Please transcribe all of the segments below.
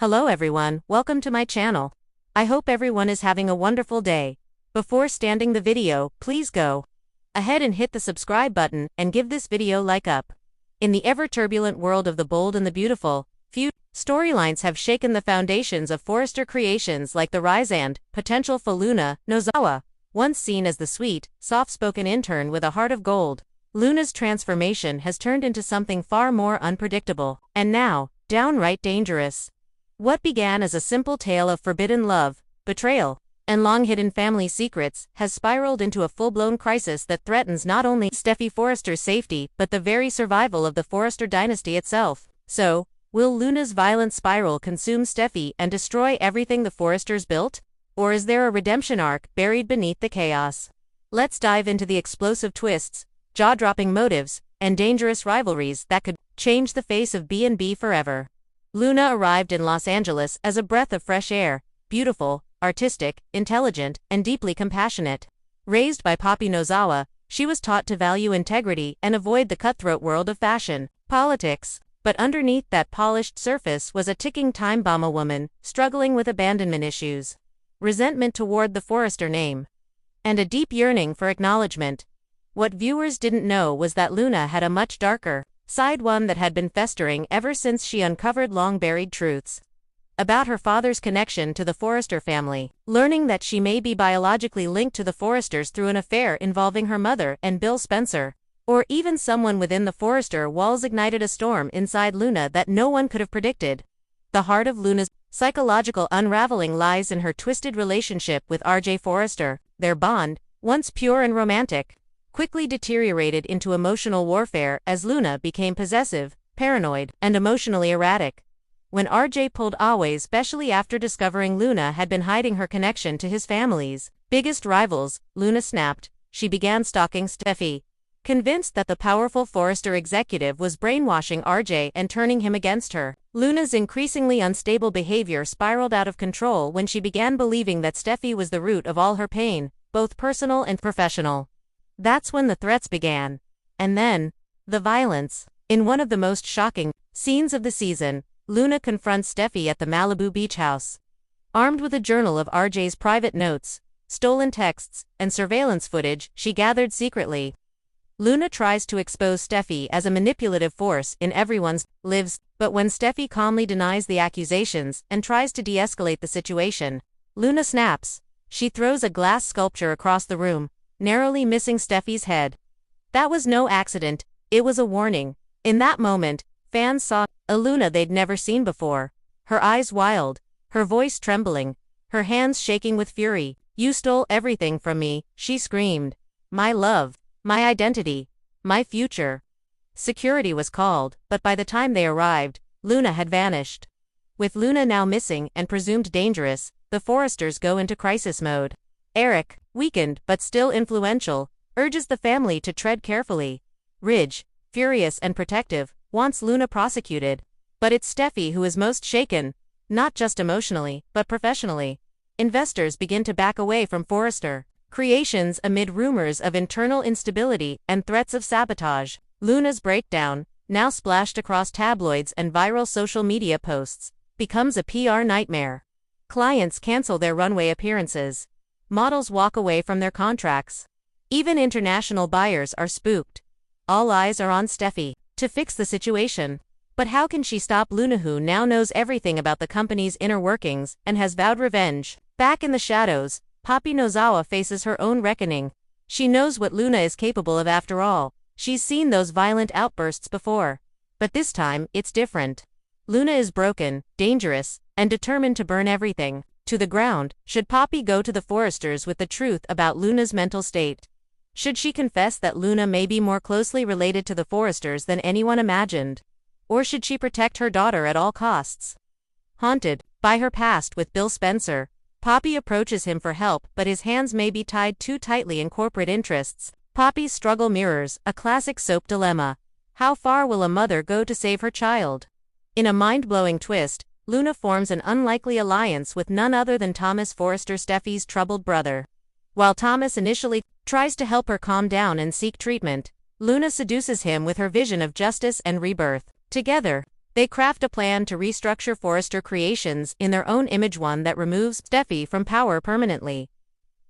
Hello everyone, welcome to my channel. I hope everyone is having a wonderful day. Before starting the video, please go ahead and hit the subscribe button and give this video like up. In the ever-turbulent world of the bold and the beautiful, few storylines have shaken the foundations of Forrester Creations like the rise and potential for Luna, Nozawa. Once seen as the sweet, soft-spoken intern with a heart of gold, Luna's transformation has turned into something far more unpredictable, and now, downright dangerous. What began as a simple tale of forbidden love, betrayal, and long-hidden family secrets has spiraled into a full-blown crisis that threatens not only Steffy Forrester's safety but the very survival of the Forrester dynasty itself. So, will Luna's violent spiral consume Steffy and destroy everything the Forresters built? Or is there a redemption arc buried beneath the chaos? Let's dive into the explosive twists, jaw-dropping motives, and dangerous rivalries that could change the face of B&B forever. Luna arrived in Los Angeles as a breath of fresh air, beautiful, artistic, intelligent, and deeply compassionate. Raised by Papi Nozawa, she was taught to value integrity and avoid the cutthroat world of fashion, politics. But underneath that polished surface was a ticking time bomb, a woman struggling with abandonment issues, resentment toward the Forrester name, and a deep yearning for acknowledgement. What viewers didn't know was that Luna had a much darker side, one that had been festering ever since she uncovered long-buried truths about her father's connection to the Forrester family. Learning that she may be biologically linked to the Forresters through an affair involving her mother and Bill Spencer, or even someone within the Forrester walls, ignited a storm inside Luna that no one could have predicted. The heart of Luna's psychological unraveling lies in her twisted relationship with RJ Forrester. Their bond, once pure and romantic, quickly deteriorated into emotional warfare as Luna became possessive, paranoid, and emotionally erratic. When RJ pulled away, especially after discovering Luna had been hiding her connection to his family's biggest rivals, Luna snapped. She began stalking Steffy, convinced that the powerful Forrester executive was brainwashing RJ and turning him against her. Luna's increasingly unstable behavior spiraled out of control when she began believing that Steffy was the root of all her pain, both personal and professional. That's when the threats began. And then, the violence. In one of the most shocking scenes of the season, Luna confronts Steffy at the Malibu beach house. Armed with a journal of RJ's private notes, stolen texts, and surveillance footage she gathered secretly, Luna tries to expose Steffy as a manipulative force in everyone's lives, but when Steffy calmly denies the accusations and tries to de-escalate the situation, Luna snaps. She throws a glass sculpture across the room, narrowly missing Steffy's head. That was no accident, it was a warning. In that moment, fans saw a Luna they'd never seen before. Her eyes wild, her voice trembling, her hands shaking with fury. "You stole everything from me," she screamed. "My love, my identity, my future." Security was called, but by the time they arrived, Luna had vanished. With Luna now missing and presumed dangerous, the Forresters go into crisis mode. Eric, weakened but still influential, urges the family to tread carefully. Ridge, furious and protective, wants Luna prosecuted. But it's Steffy who is most shaken, not just emotionally, but professionally. Investors begin to back away from Forrester Creations amid rumors of internal instability and threats of sabotage. Luna's breakdown, now splashed across tabloids and viral social media posts, becomes a PR nightmare. Clients cancel their runway appearances. Models walk away from their contracts. Even international buyers are spooked. All eyes are on Steffy to fix the situation. But how can she stop Luna, who now knows everything about the company's inner workings and has vowed revenge? Back in the shadows, Papi Nozawa faces her own reckoning. She knows what Luna is capable of after all. She's seen those violent outbursts before. But this time, it's different. Luna is broken, dangerous, and determined to burn everything to the ground. Should Papi go to the Forresters with the truth about Luna's mental state? Should she confess that Luna may be more closely related to the Forresters than anyone imagined? Or should she protect her daughter at all costs? Haunted by her past with Bill Spencer, Papi approaches him for help, but his hands may be tied too tightly in corporate interests. Papi's struggle mirrors a classic soap dilemma. How far will a mother go to save her child? In a mind-blowing twist, Luna forms an unlikely alliance with none other than Thomas Forrester, Steffy's troubled brother. While Thomas initially tries to help her calm down and seek treatment, Luna seduces him with her vision of justice and rebirth. Together, They craft a plan to restructure Forrester Creations in their own image, one that removes Steffy from power permanently.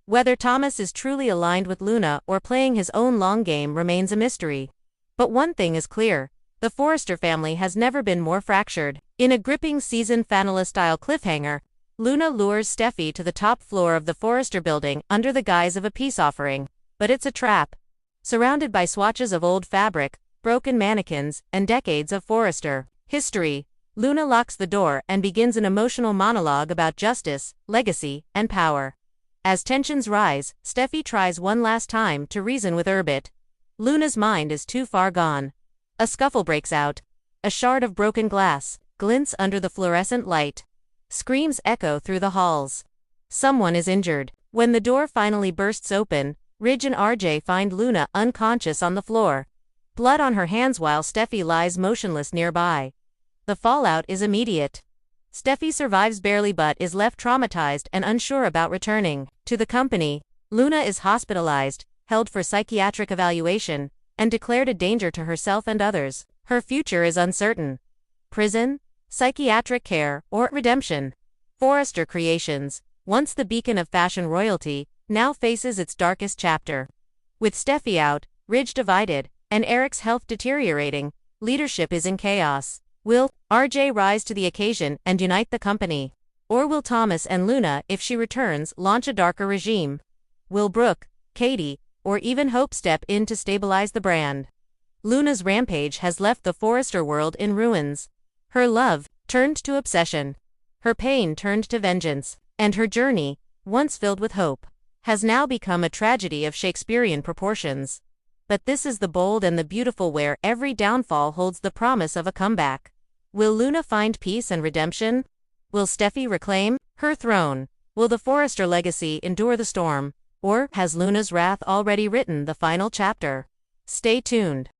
Whether Thomas is truly aligned with Luna or playing his own long game remains a mystery. But one thing is clear, the Forrester family has never been more fractured. In a gripping season finale-style cliffhanger, Luna lures Steffy to the top floor of the Forrester building under the guise of a peace offering. But it's a trap. Surrounded by swatches of old fabric, broken mannequins, and decades of Forrester history, Luna locks the door and begins an emotional monologue about justice, legacy, and power. As tensions rise, Steffy tries one last time to reason with Urbit. Luna's mind is too far gone. A scuffle breaks out. A shard of broken glass glints under the fluorescent light. Screams echo through the halls. Someone is injured. When the door finally bursts open, Ridge and RJ find Luna unconscious on the floor, blood on her hands while Steffy lies motionless nearby. The fallout is immediate. Steffy survives barely but is left traumatized and unsure about returning to the company. Luna is hospitalized, held for psychiatric evaluation, and declared a danger to herself and others. Her future is uncertain. Prison, psychiatric care, or redemption. Forrester Creations, once the beacon of fashion royalty, now faces its darkest chapter. With Steffy out, Ridge divided, and Eric's health deteriorating, leadership is in chaos. Will RJ rise to the occasion and unite the company? Or will Thomas and Luna, if she returns, launch a darker regime? Will Brooke, Katie, or even Hope step in to stabilize the brand? Luna's rampage has left the Forrester world in ruins. Her love turned to obsession. Her pain turned to vengeance. And her journey, once filled with hope, has now become a tragedy of Shakespearean proportions. But this is the bold and the beautiful, where every downfall holds the promise of a comeback. Will Luna find peace and redemption? Will Steffy reclaim her throne? Will the Forrester legacy endure the storm? Or has Luna's wrath already written the final chapter? Stay tuned.